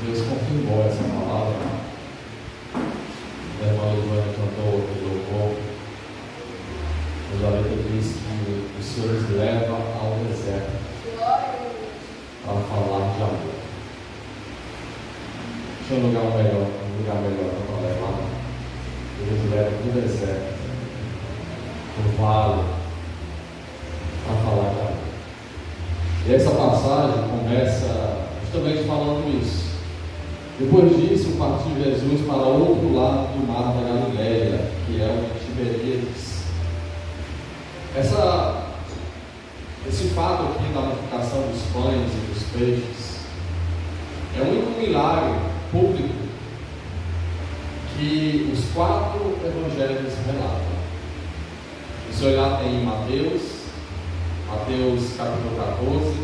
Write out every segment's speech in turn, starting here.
Deus confirmou essa palavra. A irmã Luvânia cantou o louvor. O Davi diz que o Senhor nos leva ao deserto para falar de amor. Tinha um lugar melhor para levar. Ele nos leva para o deserto, no vale, para falar de amor. E essa passagem começa justamente falando isso. Depois disso, partiu Jesus para o outro lado do mar da Galileia, que é o Tiberíades. Esse fato aqui da multiplicação dos pães e dos peixes é o único milagre público que os 4 evangelhos relatam. Se olhar, tem Mateus capítulo 14,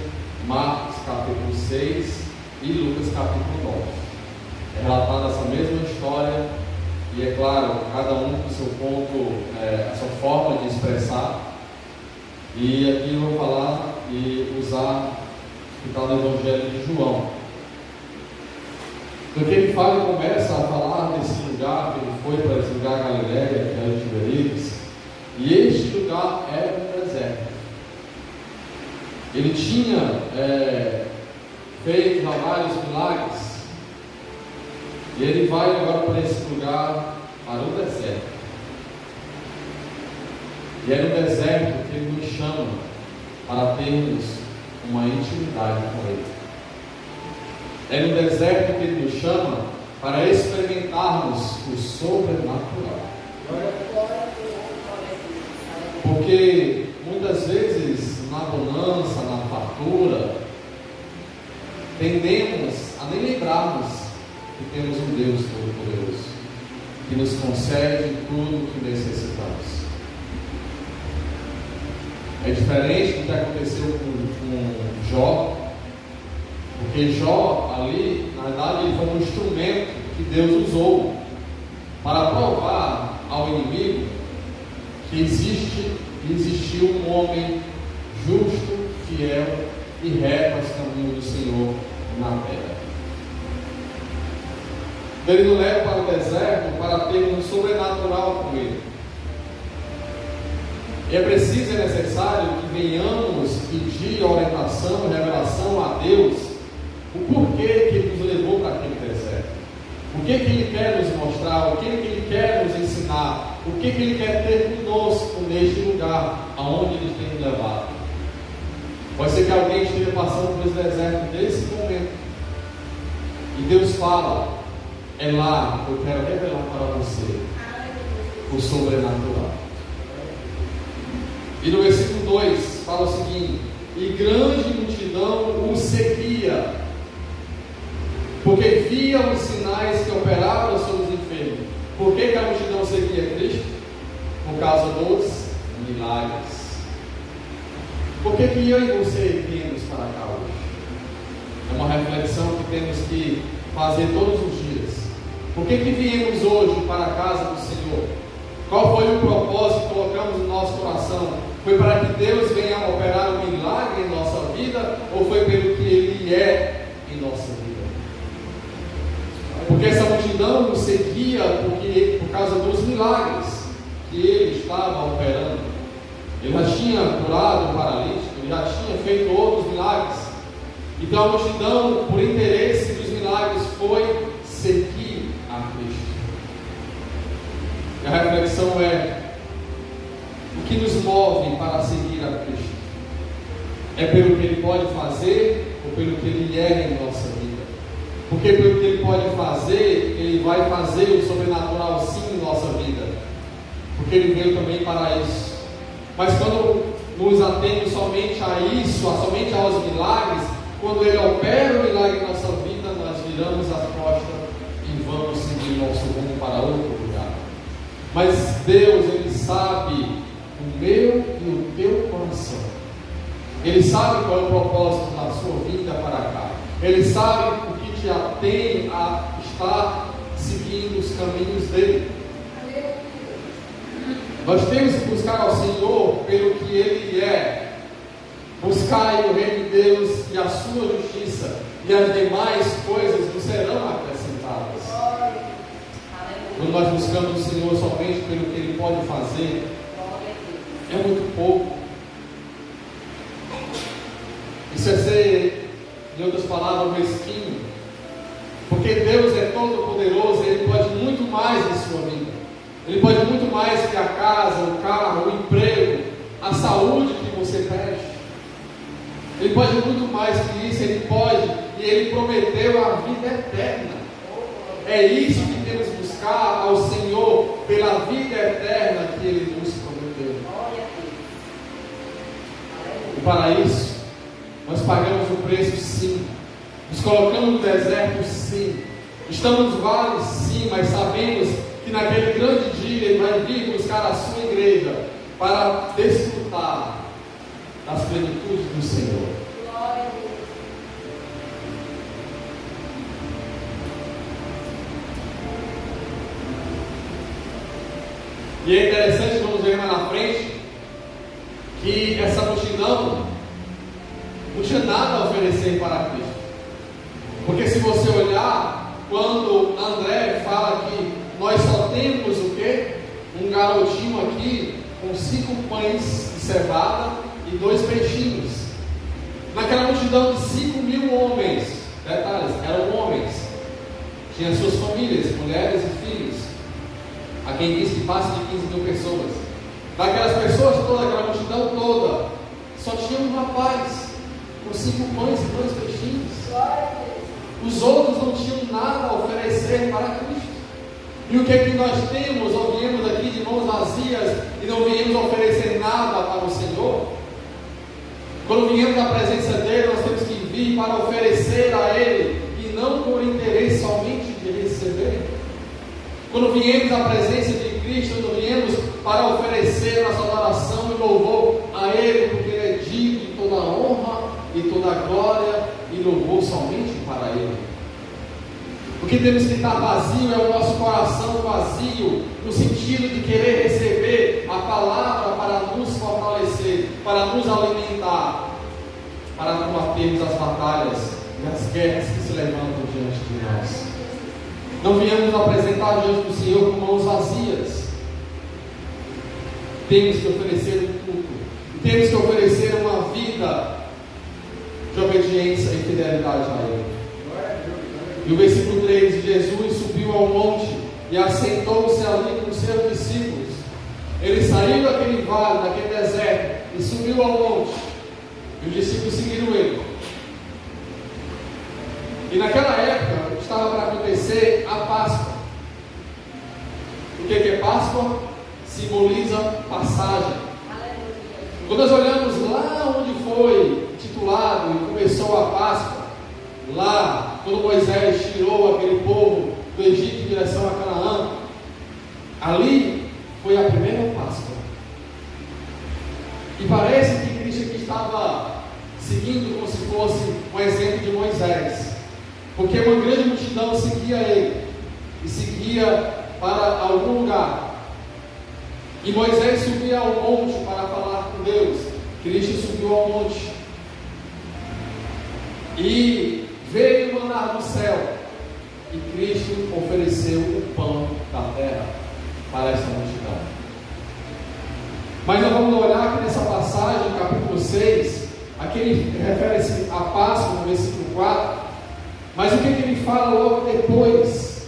Marcos capítulo 6 e Lucas capítulo 9. É relatada essa mesma história e, é claro, cada um com o seu ponto, a sua forma de expressar. E aqui eu vou falar e usar o que está no Evangelho de João. Porque ele fala e começa a falar desse lugar, que ele foi para esse lugar Galileia, que era o Tiberíades, e este lugar era um deserto. Ele tinha feito vários milagres, e ele vai agora para esse lugar, para o deserto. E é no deserto que ele nos chama para termos uma intimidade com ele. É no deserto que ele nos chama para experimentarmos o sobrenatural. Porque muitas vezes na bonança, na fartura, tendemos a nem lembrarmos que temos um Deus Todo-Poderoso, que nos concede tudo o que necessitamos. É diferente do que aconteceu com Jó, porque Jó ali, na verdade, ele foi um instrumento que Deus usou para provar ao inimigo que existiu um homem justo, fiel e reto aos caminhos do Senhor na terra. Ele nos leva para o deserto para ter um sobrenatural com ele. É preciso, é necessário que venhamos pedir orientação, revelação a Deus, o porquê que Ele nos levou para aquele deserto, o que Ele quer nos mostrar, o que Ele quer nos ensinar, o que Ele quer ter conosco neste lugar, aonde Ele tem nos levado. Pode ser que alguém esteja passando por esse deserto nesse momento, e Deus fala: é lá que eu quero revelar para você o sobrenatural. E no versículo 2 fala o seguinte: e grande multidão o seguia, porque via os sinais que operavam sobre os enfermos. Por que a multidão seguia Cristo? Por causa dos milagres. Por que eu e você viemos para cá hoje? É uma reflexão que temos que fazer todos os dias. Por que viemos hoje para a casa do Senhor? Qual foi o propósito que colocamos no nosso coração? Foi para que Deus venha a operar um milagre em nossa vida, ou foi pelo que Ele é em nossa vida? Porque essa multidão nos seguia por causa dos milagres que Ele estava operando. Ele já tinha curado o paralítico, Ele já tinha feito outros milagres. Então a multidão, por interesse dos milagres, foi seguir a Cristo. E a reflexão é: o que nos move para seguir a Cristo? É pelo que Ele pode fazer ou pelo que Ele é em nossa vida? Porque pelo que Ele pode fazer, Ele vai fazer o sobrenatural sim em nossa vida, porque Ele veio também para isso. Mas quando nos atemos somente a isso, somente aos milagres, quando Ele opera o milagre em nossa vida, nós viramos as costas e vamos seguir nosso rumo para outro lugar. Mas Deus, Ele sabe o meu e o teu coração. Ele sabe qual é o propósito da sua vinda para cá. Ele sabe o que te atém a estar seguindo os caminhos dele. Nós temos que buscar ao Senhor pelo que Ele é. Buscai o reino de Deus e a sua justiça, e as demais coisas nos serão quando nós buscamos o Senhor somente pelo que Ele pode fazer, é muito pouco. Isso é ser, em outras palavras, mesquinho. Porque Deus é todo poderoso, Ele pode muito mais em sua vida. Ele pode muito mais que a casa, o carro, o emprego, a saúde que você pede. Ele pode muito mais que isso, Ele pode, e Ele prometeu a vida eterna. É isso que temos que buscar ao Senhor, pela vida eterna que Ele nos prometeu. E para isso, nós pagamos o preço sim, nos colocamos no deserto sim, estamos no vale sim, mas sabemos que naquele grande dia Ele vai vir buscar a sua igreja para desfrutar das plenitudes do Senhor. Glória a Deus. E é interessante, vamos ver mais na frente, que essa multidão não tinha nada a oferecer para Cristo. Porque se você olhar, quando André fala que nós só temos o quê? Um garotinho aqui com 5 pães de cevada e 2 peixinhos. Naquela multidão de 5.000 homens, detalhes, eram homens, tinham suas famílias, mulheres e filhos. Há quem diz que passa de 15.000 pessoas. Daquelas pessoas todas, aquela multidão toda, só tinha um rapaz com 5 pães e 2 peixinhos. Os outros não tinham nada a oferecer para Cristo. E o que é que nós temos? Ou viemos aqui de mãos vazias e não viemos oferecer nada para o Senhor? Quando viemos à presença dEle, nós temos que vir para oferecer a Ele e não por interesse somente de receber. Quando viemos à presença de Cristo, nós viemos para oferecer nossa adoração e louvor a Ele, porque Ele é digno de toda a honra e toda a glória e louvor somente para Ele. O que temos que estar vazio é o nosso coração vazio, no sentido de querer receber a palavra para nos fortalecer, para nos alimentar, para combatermos as batalhas e as guerras que se levantam diante de nós. Não viemos nos apresentar diante do Senhor com mãos vazias. Temos que oferecer um culto, temos que oferecer uma vida de obediência e fidelidade a Ele. E o versículo 3: Jesus subiu ao monte e assentou-se ali com os seus discípulos. Ele saiu daquele vale, daquele deserto, e subiu ao monte, e os discípulos seguiram ele. E naquela época estava para acontecer a Páscoa. O que é Páscoa? Simboliza passagem. Quando nós olhamos lá onde foi titulado e começou a Páscoa, lá quando Moisés tirou aquele povo do Egito em direção a Canaã, ali foi a primeira Páscoa. E parece que Cristo aqui estava seguindo como se fosse um exemplo de Moisés, porque uma grande multidão seguia ele e seguia para algum lugar. E Moisés subia ao monte para falar com Deus. Cristo subiu ao monte e veio maná do céu, e Cristo ofereceu o pão da terra para essa multidão. Mas nós vamos olhar aqui nessa passagem, capítulo 6, aqui ele refere-se à Páscoa, no versículo 4, mas o que ele fala logo depois?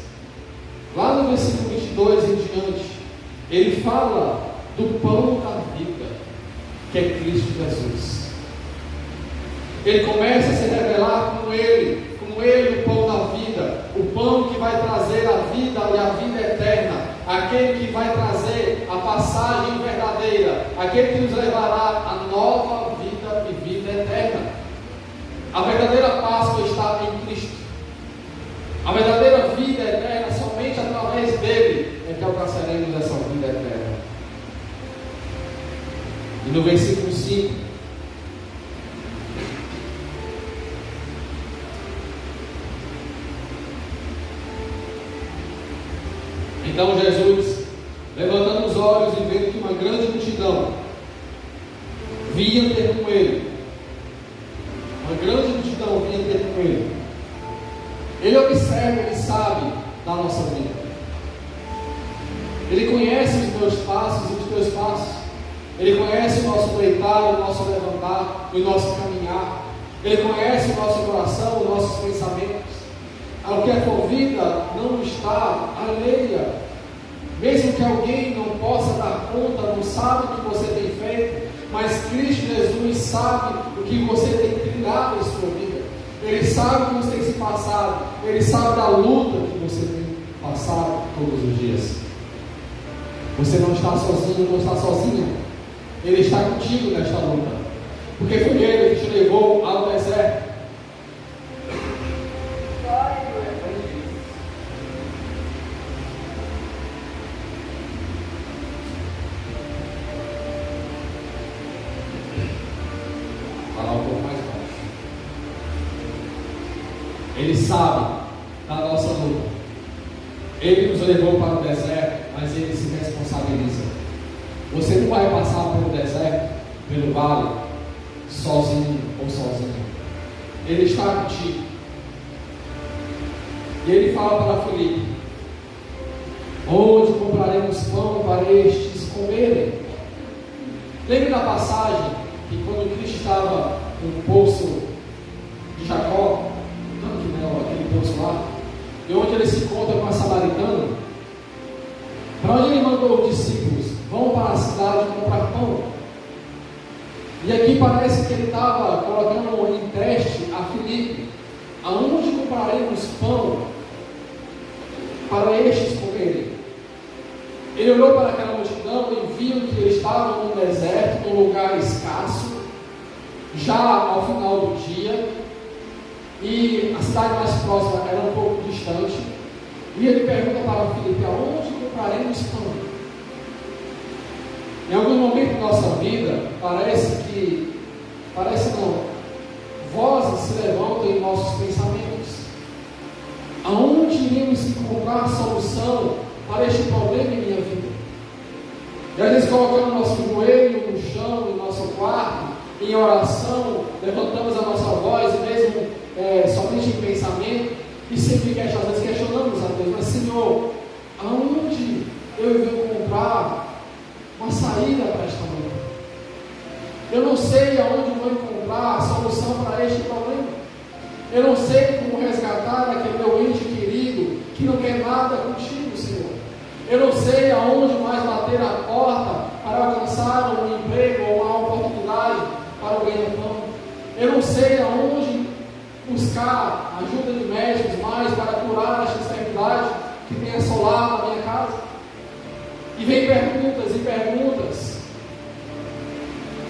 Lá no versículo 22 em diante, ele fala do pão da vida, que é Cristo Jesus. Ele começa a se revelar como Ele o pão da vida, o pão que vai trazer a vida e a vida eterna, aquele que vai trazer a passagem verdadeira, aquele que nos levará a nova vida e vida eterna. A verdadeira Páscoa está em Cristo. A verdadeira vida eterna, somente através dele é que alcançaremos essa vida eterna. E no versículo 5, então Jesus, levantando os olhos e vendo que uma grande multidão vinha ter com ele, ele observa, ele sabe da nossa vida. Ele conhece os meus passos e os teus passos. Ele conhece o nosso deitar, o nosso levantar, o nosso caminhar. Ele conhece o nosso coração, os nossos pensamentos. Ao que a tua vida não está alheia. Mesmo que alguém não possa dar conta, não sabe o que você tem feito, mas Cristo Jesus sabe o que você tem trilhado em sua vida. Ele sabe o que você tem se passado. Ele sabe da luta que você tem passado todos os dias. Você não está sozinho, não está sozinha. Ele está contigo nesta luta. Porque foi Ele que te levou ao deserto. Falar um pouco mais baixo. Ele sabe da nossa luta. Ele nos levou para o deserto, mas Ele se responsabiliza. Você não vai passar pelo deserto, pelo vale, sozinho ou sozinha. Ele está contigo. E Ele fala para Filipe: onde compraremos pão para estes comerem? Lembra da passagem que quando Cristo estava no poço de Jacó, aquele poço lá, e onde ele se encontra com a samaritana, para onde ele mandou os discípulos? Vão para a cidade comprar pão. E aqui parece que ele estava colocando em teste a Filipe: aonde compraremos pão para estes comerem? Ele olhou para aquela multidão e viu que eles estavam no deserto, num lugar escasso, já ao final do dia, e a cidade mais próxima era um pouco distante. E ele pergunta para Filipe: aonde compraremos pão? Em algum momento da nossa vida, vozes se levantam em nossos pensamentos. Aonde iremos encontrar solução para este problema em minha vida? E às vezes colocamos nosso joelho no chão, no nosso quarto, em oração, levantamos a nossa voz, mesmo somente em pensamento, e sempre às vezes questionamos a Deus: mas Senhor, aonde eu vou encontrar uma saída para esta luta? Eu não sei aonde eu vou encontrar a solução para este problema. Eu não sei como resgatar aquele meu ente querido que não quer nada contigo, Senhor. Eu não sei aonde mais bater a porta para alcançar um emprego ou uma oportunidade para o ganha-pão. Eu não sei aonde buscar ajuda de médicos mais para curar esta enfermidade que tem assolado a minha casa. E vem perguntas e perguntas.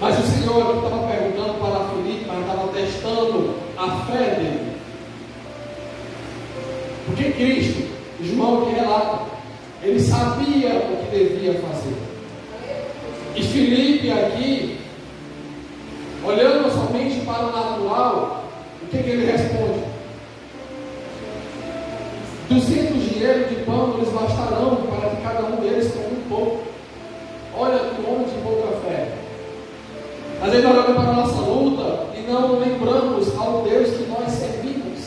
Mas o Senhor aqui estava perguntando para Filipe, mas estava testando a fé dele. Porque Cristo, João que relata, ele sabia o que devia fazer. E Filipe aqui, olhando somente para o natural, o que ele responde? 200 dinheiros de pão lhes bastarão para que cada um deles coma um pouco. Olha que homem de pouca fé. Às vezes nós olhamos para a nossa luta e não lembramos ao Deus que nós servimos.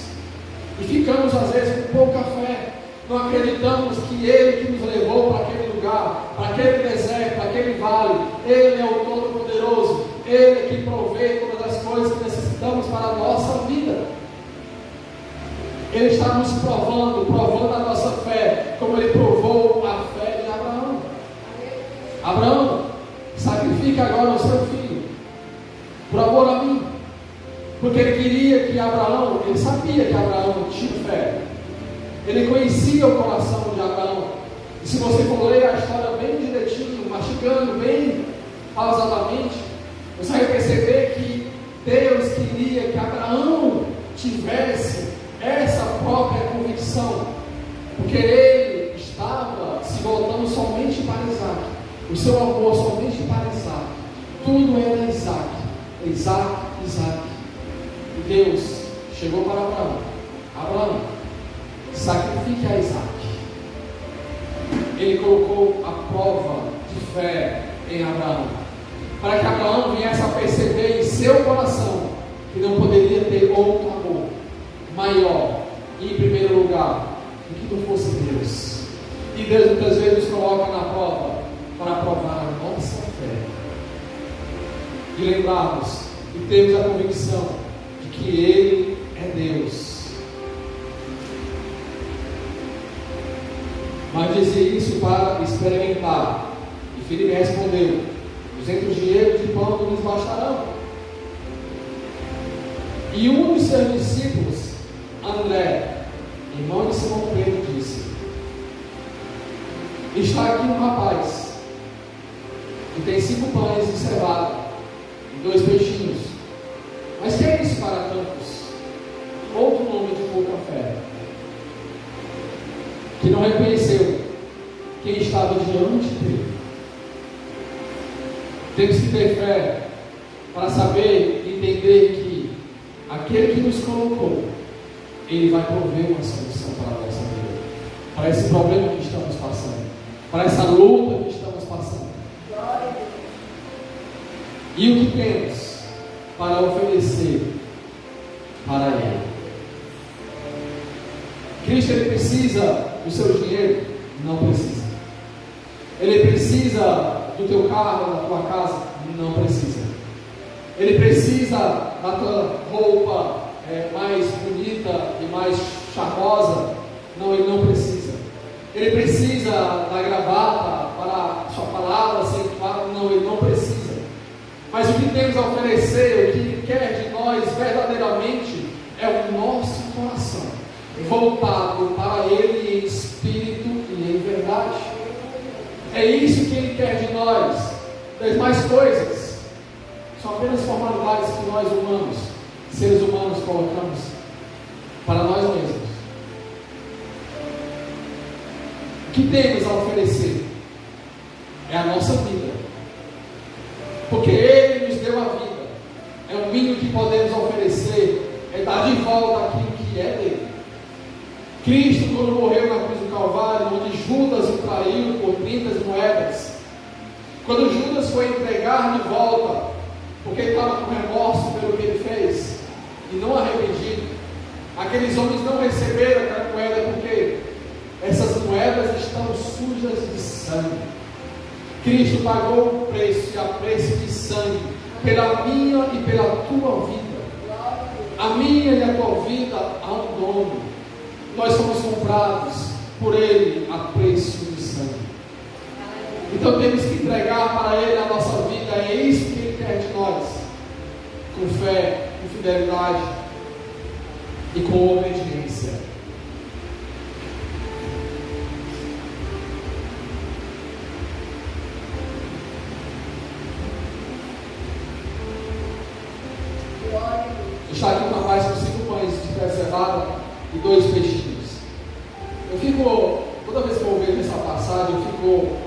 E ficamos às vezes com pouca fé. Não acreditamos que Ele que nos levou para aquele lugar, para aquele deserto, para aquele vale, Ele é o Todo-Poderoso, Ele que provê todas as coisas que necessitamos para a nossa vida. Ele está nos provando a nossa fé, como Ele provou a fé de Abraão. Abraão, sacrifica agora o seu filho, por amor a mim. Porque ele queria que Abraão, ele sabia que Abraão tinha fé. Ele conhecia o coração de Abraão. E se você for ler a história bem direitinho, mastigando bem pausadamente, você vai perceber que Deus queria que Abraão tivesse essa própria convicção. Porque ele estava se voltando somente para Isaac. O seu amor somente para Isaac. Tudo era Isaac. Isaac, Isaac. E Deus chegou para Abraão: Abraão, sacrifique a Isaac. Ele colocou a prova de fé em Abraão, para que Abraão viesse a perceber em seu coração que não poderia ter outro amor maior e em primeiro lugar do que não fosse Deus. E Deus muitas vezes nos coloca na prova para provar a nossa fé. E lembrarmos e termos a convicção de que Ele é Deus. Mas dizia isso para experimentar. E Filipe respondeu: 200 dinheiros de pão não lhes bastarão. E um dos seus discípulos, André, irmão de Simão Pedro, disse: está aqui um rapaz que tem 5 pães de cevada e 2 peixinhos. Mas que é isso para tantos? Outro nome de pouca fé, que não reconheceu quem estava diante dele. Temos que ter fé para saber e entender que aquele que nos colocou, Ele vai prover uma solução para a nossa vida, para esse problema que estamos passando, para essa luta que estamos passando. E o que temos para oferecer para Ele? Cristo, Ele precisa do seu dinheiro? Não precisa. Ele precisa do teu carro, da tua casa? Não precisa. Ele precisa da tua roupa mais bonita e mais charmosa? Não, ele não precisa. Ele precisa da gravata para a sua palavra ser clara? Não, ele não precisa. Mas o que temos a oferecer, o que Ele quer de nós verdadeiramente, é o nosso coração voltado para Ele em espírito e em verdade. É isso que Ele quer de nós. Das mais coisas são apenas formalidades que nós humanos, seres humanos, colocamos para nós mesmos. O que temos a oferecer é a nossa vida, porque Ele nos deu a vida. É o mínimo que podemos oferecer, é dar de volta aquilo que é dele. Cristo, quando morreu na cruz do Calvário, onde Judas o traiu por 30 moedas, quando Judas foi entregar de volta, porque ele estava com remorso pelo que ele fez e não arrependido, aqueles homens não receberam aquela moeda porque essas moedas estão sujas de sangue. Cristo pagou o preço, e a preço de sangue, pela minha e pela tua vida. A minha e a tua vida há um dono. Nós fomos comprados por Ele a preço de sangue. Então temos que entregar para Ele a nossa vida. É isso que Ele quer de nós, com fé, com fidelidade e com obediência. Está aqui um rapaz com 5 pães de pé cevada e 2 peixinhos. Toda vez que eu vejo essa passagem, eu fico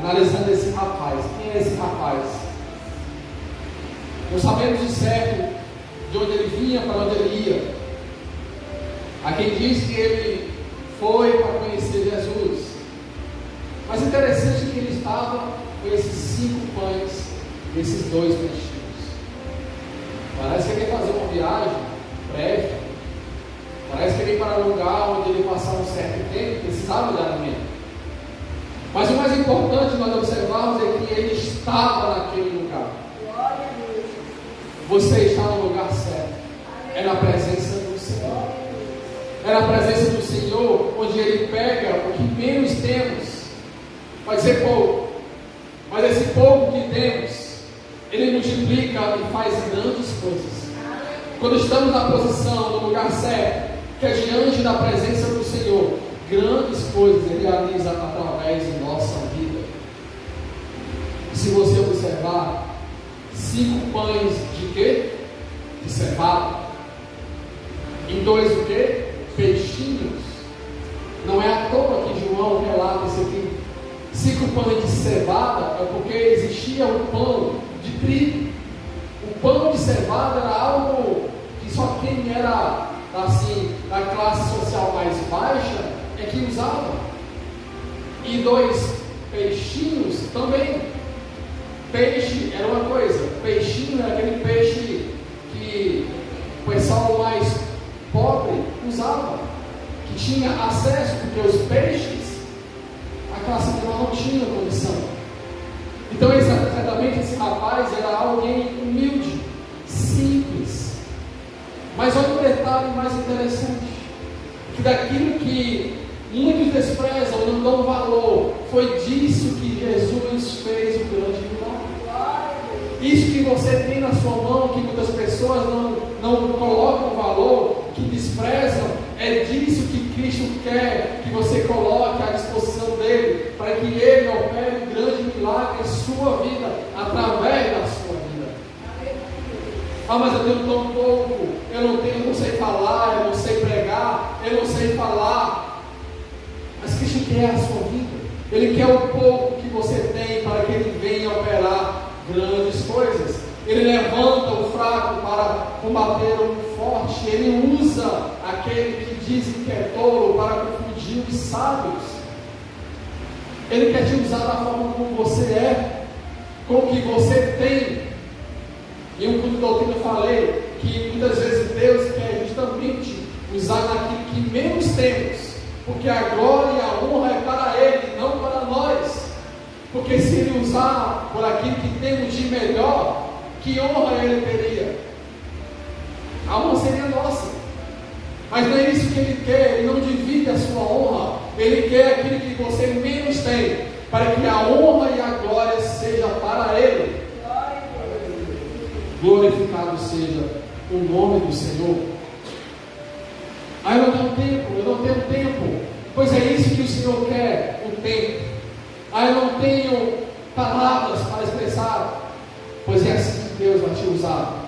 analisando esse rapaz. Quem é esse rapaz? Não sabemos de certo de onde ele vinha, para onde ele ia. Há quem diz que ele foi para conhecer Jesus. Mas interessante que ele estava com esses 5 pães e esses 2 peixinhos. Parece que ele ia fazer uma viagem breve. Parece que ele ia para um lugar onde ele passava um certo tempo, precisava de alimento. Mas o mais importante nós observarmos é que ele estava naquele lugar. Você está no lugar certo. É na presença do Senhor. É na presença do Senhor onde Ele pega o que menos temos. Pode ser pouco, mas esse pouco que temos, Ele multiplica e faz grandes coisas. Quando estamos na posição, no lugar certo, que é diante da presença do Senhor, grandes coisas Ele realiza através de nossa vida. E se você observar, 5 pães de quê? De cevada. E 2 o quê? Peixinhos. Não é à toa que João relata isso aqui. 5 pães de cevada é porque existia o pão de trigo. O pão de cevada era algo que só quem era assim, da classe social mais baixa é que usava. E 2 peixinhos também. Peixe era uma coisa, peixinho era aquele peixe que o pessoal mais pobre usava, que tinha acesso, porque os peixes classe menor não tinha condição. Então, certamente, esse rapaz era alguém humilde, simples. Mas olha um detalhe mais interessante: que daquilo que muitos desprezam, não dão valor, foi disso que Jesus fez o grande milagre. Isso que você tem na sua mão, que muitas pessoas não colocam valor, que desprezam, é disso que Cristo quer que você coloque à disposição dele, para que ele opere um grande milagre em sua vida, através da sua vida. Ah, mas eu tenho tão pouco, eu não sei falar, eu não sei pregar, eu não sei falar. Mas Cristo quer a sua vida. Ele quer o pouco que você tem para que ele venha operar grandes coisas. Ele levanta o fraco para combater o forte. Ele usa aquele que dizem que é tolo para confundir os sábios. Ele quer te usar da forma como você é, com o que você tem. Em um culto de doutrina eu falei que muitas vezes Deus quer justamente usar naquilo que menos temos, porque a glória e a honra é para Ele, não para nós. Porque se Ele usar por aquilo que temos de melhor, que honra Ele teria? A honra seria nossa. Mas não é isso que Ele quer. Ele não divide a sua honra. Ele quer aquilo que você menos tem, para que a honra e a glória seja para Ele. Glorificado seja o nome do Senhor. Ah, eu não tenho tempo. Pois é isso que o Senhor quer, o tempo. Ah, eu não tenho palavras para expressar. Pois é assim que Deus vai te usar,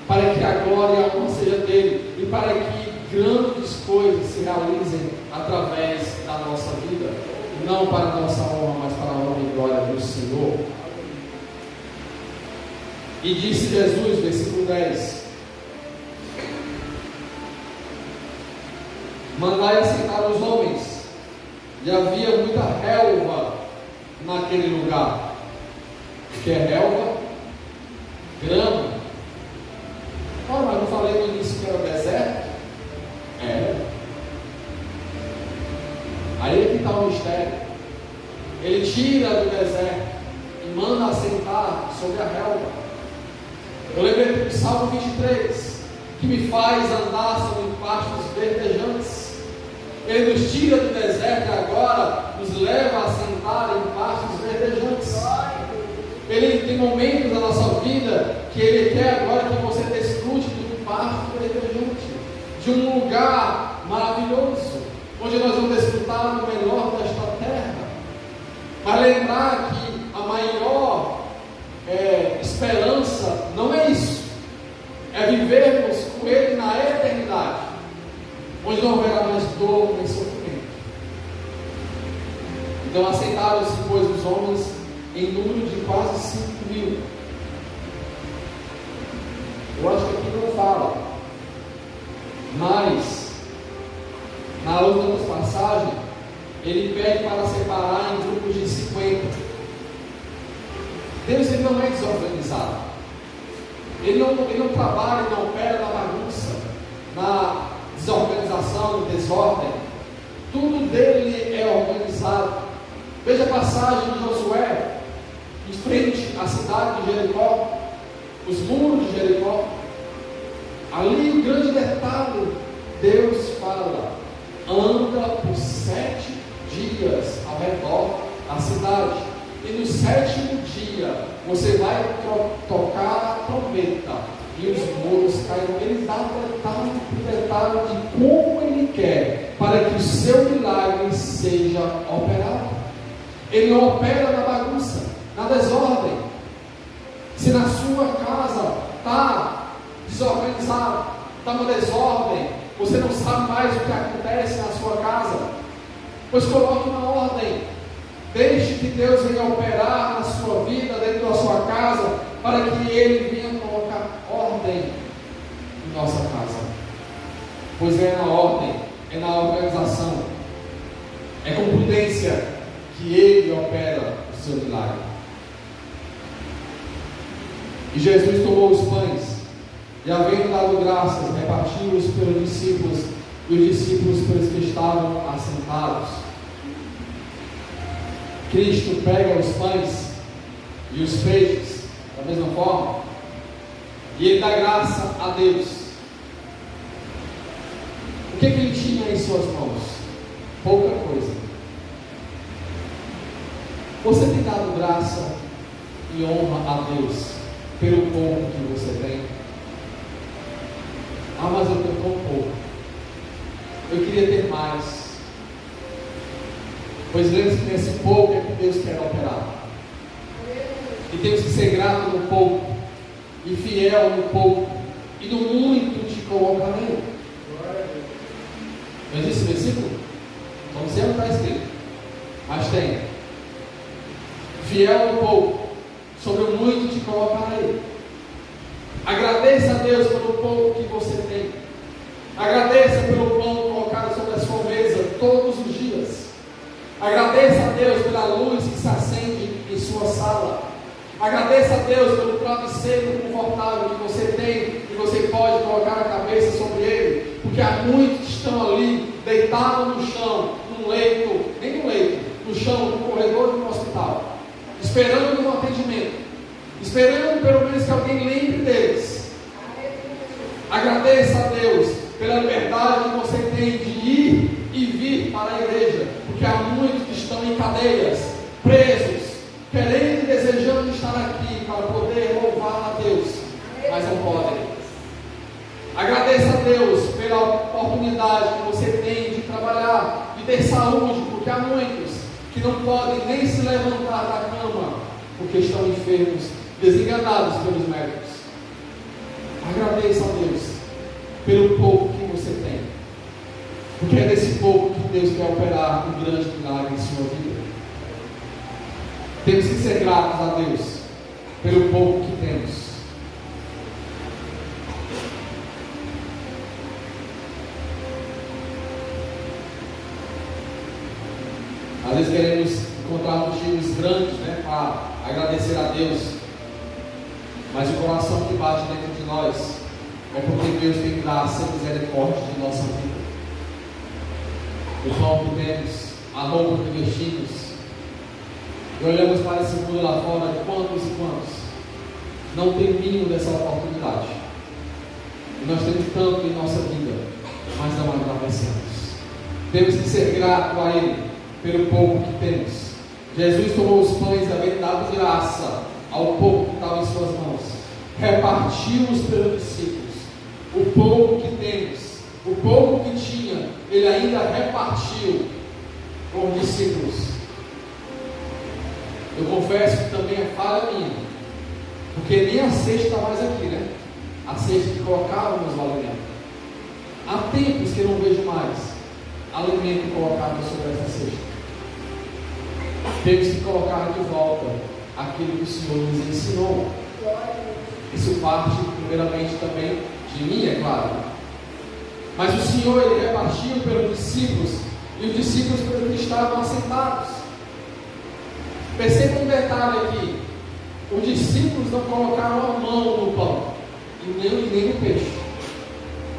para que a glória e a honra seja dele, e para que grandes coisas se realizem através da nossa vida, não para a nossa honra, mas para a honra e glória do Senhor. E disse Jesus, versículo 10: mandai assentar os homens. E havia muita relva naquele lugar. O que é relva? Grama. Ora, mas não falei no início que era deserto? Aí é que está o mistério. Ele tira do deserto e manda assentar sobre a relva. Eu lembrei do Salmo 23, que me faz andar sobre pastos verdejantes. Ele nos tira do deserto e agora nos leva a sentar em pastos verdejantes. Ele tem momentos da nossa vida que Ele quer agora que você desfrute de um pasto verdejante, de um lugar maravilhoso, onde nós vamos desfrutar do melhor desta terra. Mas lembrar que a maior esperança não é isso, é vivermos com Ele na eternidade, onde não haverá mais dor nem sofrimento. Então aceitaram-se, pois, os homens em número de quase 5.000. Eu acho que aqui não fala, mas na outra passagem ele pede para separar em grupos de 50. Deus, ele não é desorganizado. Ele não trabalha, ele não opera na bagunça, na desorganização, no desordem. Tudo dele é organizado. Veja a passagem de Josué, em frente à cidade de Jericó, os muros de Jericó. Ali o grande detalhe, Deus fala: anda por 7 dias ao redor da cidade, e no 7º dia você vai tocar a trombeta e os muros cairão. Ele dá detalhe de como Ele quer para que o seu milagre seja operado. Ele não opera na bagunça, na desordem. Se na sua casa está desorganizado, está uma desordem, você não sabe mais o que acontece na sua casa, pois coloque uma ordem. Deixe que Deus venha operar na sua vida, dentro da sua casa, para que Ele venha colocar ordem em nossa casa. Pois é na ordem, é na organização, é com prudência que Ele opera o seu milagre. E Jesus tomou os pães e, havendo dado graças, repartiu-os pelos discípulos e os discípulos pelos que estavam assentados. Cristo pega os pães e os peixes da mesma forma, e Ele dá graça a Deus. O que Ele tinha em suas mãos? Pouca coisa. Você tem dado graça e honra a Deus pelo pouco que você tem? Ah, mas eu tenho tão pouco. Eu queria ter mais. Pois lembre-se que nesse pouco é que Deus quer operar. E temos que ser grato no pouco, e fiel no pouco, e no muito te colocarei. Não existe esse versículo? Não sei onde está escrito, mas tem. Fiel no pouco, sobre o muito te colocarei. Agradeça a Deus pelo pouco que você tem. Agradeça pelo pão colocado sobre a sua mesa todos os dias. Agradeça a Deus pela luz que se acende em sua sala. Agradeça a Deus pelo travesseiro confortável que você tem e você pode colocar a cabeça sobre ele, porque há muitos que estão ali deitados no chão, num leito, nem no leito, no chão, no corredor de um hospital, esperando um atendimento, esperando pelo menos que alguém lembre deles. Agradeça a Deus pela liberdade que você tem de ir e vir para a igreja, porque há muitos que estão em cadeias, presos, querendo e desejando estar aqui para poder louvar a Deus, mas não podem. Agradeça a Deus pela oportunidade que você tem de trabalhar, de ter saúde, porque há muitos que não podem nem se levantar da cama, porque estão enfermos, desenganados pelos médicos. Agradeça a Deus pelo pouco que você tem, porque é desse pouco que Deus quer operar um grande milagre em sua vida. Temos que ser gratos a Deus pelo pouco que temos. Às vezes queremos encontrar motivos grandes, para agradecer a Deus, mas o coração que bate dentro de nós é porque Deus tem graça e misericórdia de nossa vida. O pão que temos, a roupa que vestimos, e olhamos para esse mundo lá fora, de quantos e quantos não tem mínimo dessa oportunidade. E nós temos tanto em nossa vida, mas não agradecemos. Temos que ser gratos a Ele pelo pouco que temos. Jesus tomou os pães, havendo dado graça ao pouco que estava em suas mãos, repartiu-os pelos discípulos. O pouco que temos, o pouco que tinha, Ele ainda repartiu com os discípulos. Eu confesso que também é falha minha, porque nem a cesta está mais aqui, A cesta que colocávamos o alimento. Há tempos que eu não vejo mais alimento colocado sobre essa cesta. Temos que colocar de volta aquilo que o Senhor nos ensinou. Isso parte primeiramente também de mim, é claro. Mas o Senhor, Ele repartiu pelos discípulos, e os discípulos pelos que estavam assentados. Perceba um detalhe aqui: os discípulos não colocaram a mão no pão e nem no peixe.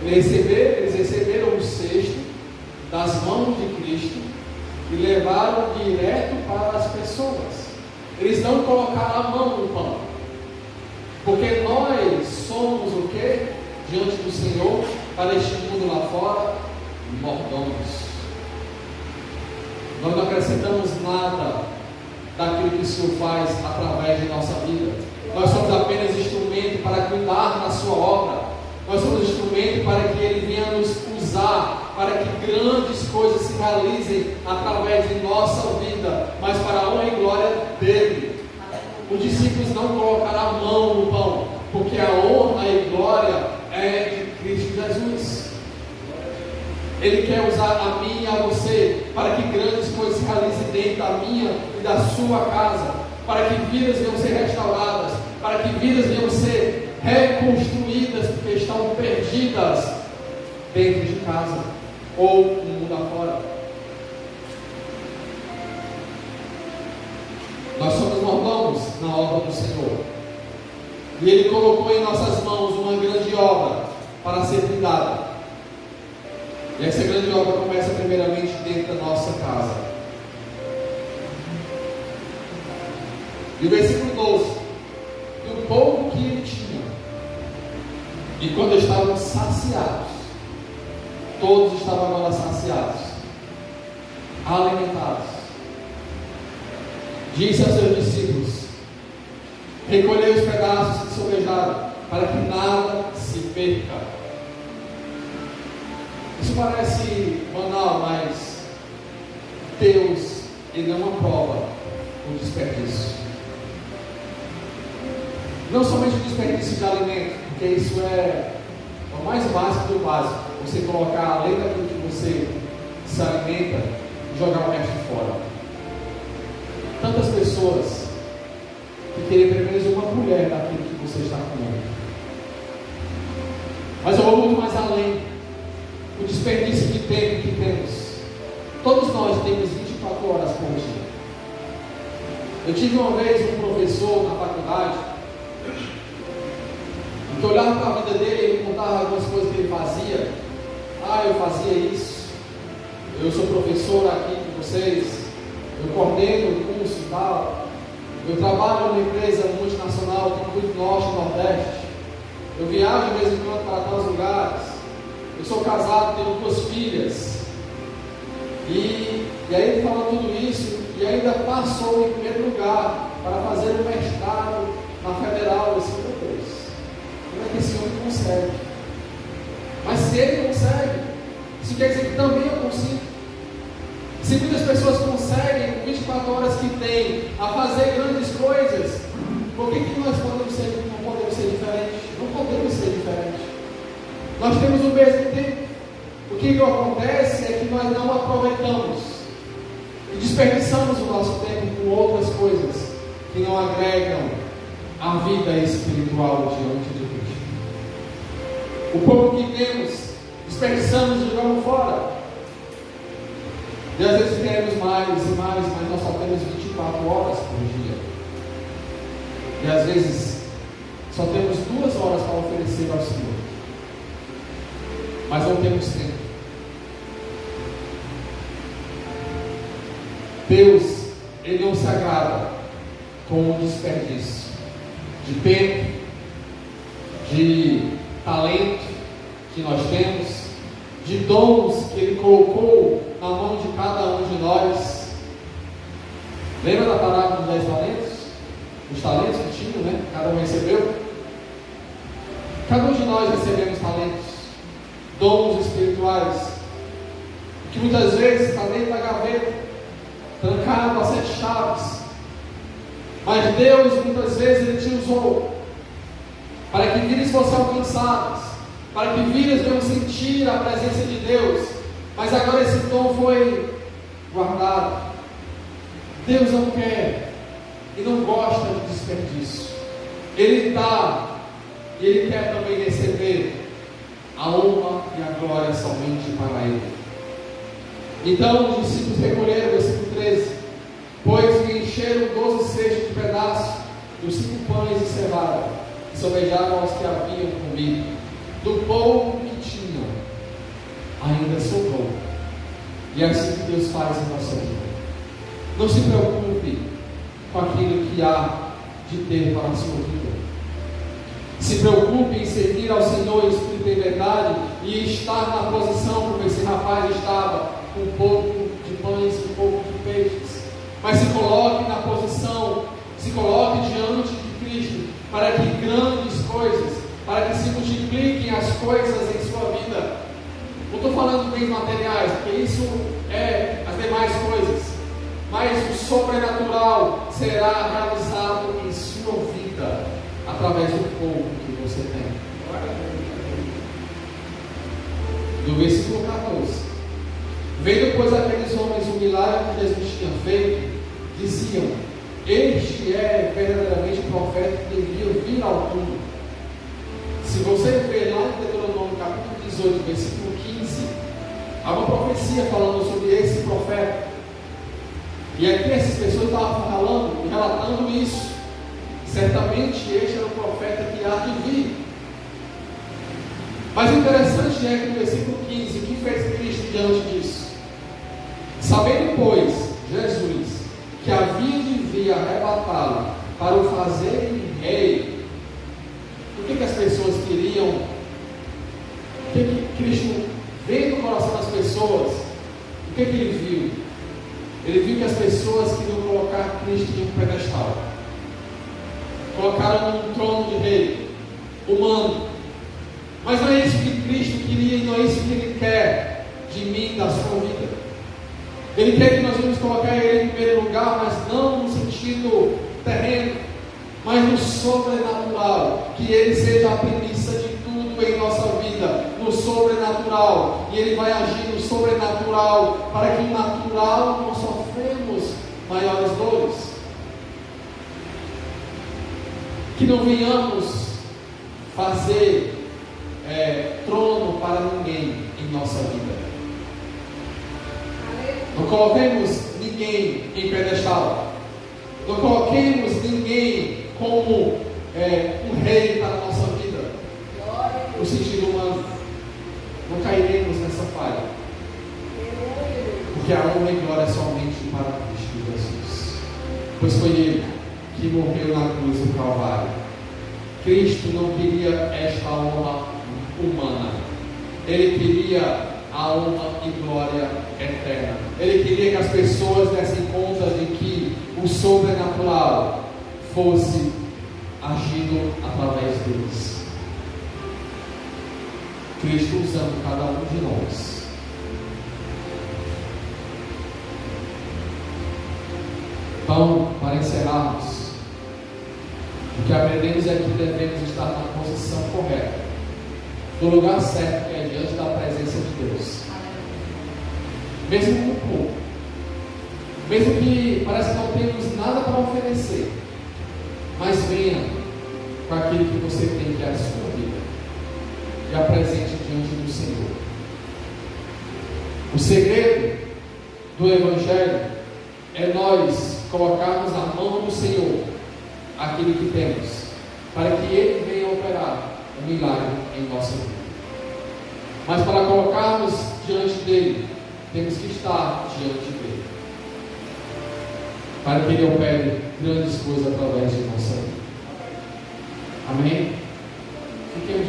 Eles receberam o cesto das mãos de Cristo e levaram direto para as pessoas. Eles não colocaram a mão no pão, porque nós somos o que? Diante do Senhor, para este mundo lá fora, mordomos. Nós não acrescentamos nada daquilo que o Senhor faz através de nossa vida. Nós somos apenas instrumento para cuidar da sua obra. Nós somos instrumento para que Ele venha nos usar, para que grandes coisas se realizem através de nossa vida, mas para a honra e glória dEle. Os discípulos não colocaram a mão no pão, porque a honra e glória é de Cristo Jesus. Ele quer usar a mim e a você para que grandes coisas se realizem dentro da minha e da sua casa, para que vidas venham ser restauradas, para que vidas venham ser reconstruídas, porque estão perdidas dentro de casa ou no mundo afora. Nós somos mordomos na obra do Senhor, e Ele colocou em nossas mãos uma grande obra para ser cuidada. E essa grande obra começa primeiramente dentro da nossa casa. E o versículo 12: do pouco que ele tinha, e quando estavam saciados, todos estavam agora saciados, alimentados, disse aos seus discípulos: recolhei os pedaços que sobejaram, para que nada se perca. Isso parece banal, mas Deus, Ele não aprova o desperdício. Não somente o desperdício de alimento, porque isso é o mais básico do básico. Você colocar além daquilo que você se alimenta e jogar o resto fora. Tantas pessoas que querem pelo menos uma colher daquilo que você está comendo. Mas eu vou muito mais além. O desperdício de tempo que temos. Todos nós temos 24 horas por dia. Eu tive uma vez um professor na faculdade que olhava para a vida dele e ele contava algumas coisas que ele fazia. Eu fazia isso, eu sou professor aqui com vocês, eu coordeno o curso e tal, eu trabalho numa empresa multinacional que inclui o Norte e o Nordeste, eu viajo de vez em quando para tais lugares, eu sou casado, tenho 2 filhas, e aí ele fala tudo isso, e ainda passou em primeiro lugar para fazer um mestrado na Federal. Eu disse: meu Deus, como é que esse homem consegue? Mas se ele consegue, isso quer dizer que também eu consigo. Se muitas pessoas conseguem, com 24 horas que tem, a fazer grandes coisas, por que nós não podemos ser diferentes? Não podemos ser diferentes. Nós temos o mesmo tempo. O que acontece é que nós não aproveitamos e desperdiçamos o nosso tempo com outras coisas que não agregam a vida espiritual diante de Deus. O pouco que temos, desperdiçamos e jogamos fora. E às vezes queremos mais e mais, mas nós só temos 24 horas por dia. E às vezes só temos 2 horas para oferecer ao Senhor, mas não temos tempo. Deus, Ele não se agrada com o desperdício de tempo, de talento que nós temos, de dons que Ele colocou na mão de cada um de nós. Lembra da parábola dos 10 talentos? Os talentos que tinham, né? Cada um recebeu. Cada um de nós recebemos talentos, dons espirituais, que muitas vezes está dentro da gaveta, trancado a 7 chaves. Mas Deus, muitas vezes, Ele te usou para que vidas fossem alcançadas, para que vidas venham sentir a presença de Deus. Mas agora esse dom foi guardado. Deus não quer e não gosta de desperdício. Ele dá e Ele quer também receber a honra e a glória somente para Ele. Então os discípulos recolheram, versículo 13: pois lhe encheram 12 cestos de pedaços dos 5 pães de cevada, e sobejaram aos que haviam comido. Do pouco que tinham, ainda sobrou. E é assim que Deus faz em nossa vida. Não se preocupe com aquilo que há de ter para a sua vida. Se preocupe em servir ao Senhor em espírito e verdade, e estar na posição como esse rapaz estava, com um pouco de pães e um pouco de peixes. Mas se coloque na posição, se coloque diante de Cristo, para que grandes coisas, para que se multipliquem as coisas em sua vida. Não estou falando de bens materiais, porque isso é as demais coisas, mas o sobrenatural será realizado em sua vida, através do pouco que você tem. Do versículo 14: vendo, pois, aqueles homens o milagre que Jesus tinha feito, diziam: este é verdadeiramente o profeta que devia vir ao mundo. Se você ver lá em Deuteronômio capítulo 18, versículo 15, há uma profecia falando sobre esse profeta. E aqui essas pessoas estavam falando e relatando isso. Certamente este era o profeta que há de vir. Mas o interessante é que no versículo 15, o que fez Cristo diante disso? Sabendo, pois, Jesus, que havia de vir arrebatá-lo, para o fazerem rei. O que as pessoas queriam? O que Cristo veio no coração das pessoas? O que ele viu? Ele viu que as pessoas queriam colocar Cristo em um pedestal. Colocaram num trono de rei humano. Mas não é isso que Cristo queria e não é isso que Ele quer de mim, da sua vida. Ele quer que nós vamos colocar Ele em primeiro lugar, mas não no sentido terreno, mas no sobrenatural. Que Ele seja a premissa de tudo em nossa vida, no sobrenatural. E Ele vai agir no sobrenatural, para que no natural não sofremos maiores dores. Que não venhamos fazer trono para ninguém em nossa vida. Não coloquemos ninguém em pedestal. Não coloquemos ninguém como um rei para a nossa vida. No sentido humano. Não cairemos nessa falha. Porque a honra e glória é somente para Cristo Jesus. Pois foi Ele que morreu na cruz do Calvário. Cristo não queria esta honra humana. Ele queria a honra e glória eterna. Ele queria que as pessoas dessem conta de que o sobrenatural fosse agido através deles. Cristo usando cada um de nós. Então, para encerrarmos, o que aprendemos é que devemos estar na posição correta, no lugar certo, que é diante da presença de Deus. Mesmo com pouco, mesmo que parece que não temos nada para oferecer, mas venha com aquilo que você tem, que é a sua vida, e apresente diante do Senhor. O segredo do Evangelho é nós colocarmos na mão do Senhor aquilo que temos, para que Ele venha operar um milagre em nossa vida. Mas para colocarmos diante dele, temos que estar diante dele, para que Ele opere grandes coisas através de nossa vida. Amém? Fiquemos